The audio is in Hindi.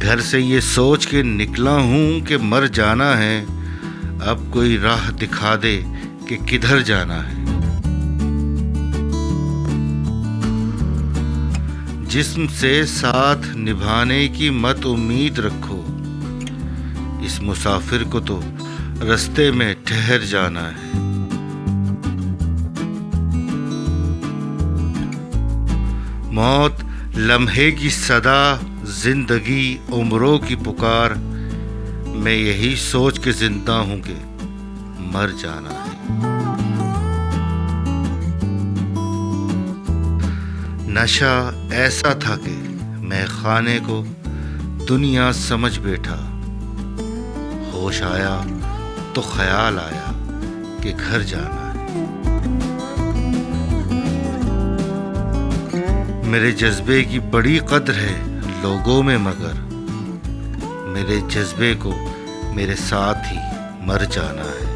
घर से ये सोच के निकला हूँ कि मर जाना है, अब कोई राह दिखा दे कि किधर जाना है। जिस्म से साथ निभाने की मत उम्मीद रखो, इस मुसाफिर को तो रास्ते में ठहर जाना है। मौत लम्हे की सदा, जिंदगी उम्रों की पुकार, मैं यही सोच के जिंदा हूं कि मर जाना है। नशा ऐसा था कि मैं खाने को दुनिया समझ बैठा, होश आया तो ख्याल आया कि घर जाना है। मेरे जज्बे की बड़ी कद्र है लोगों में, मगर मेरे जज्बे को मेरे साथ ही मर जाना है।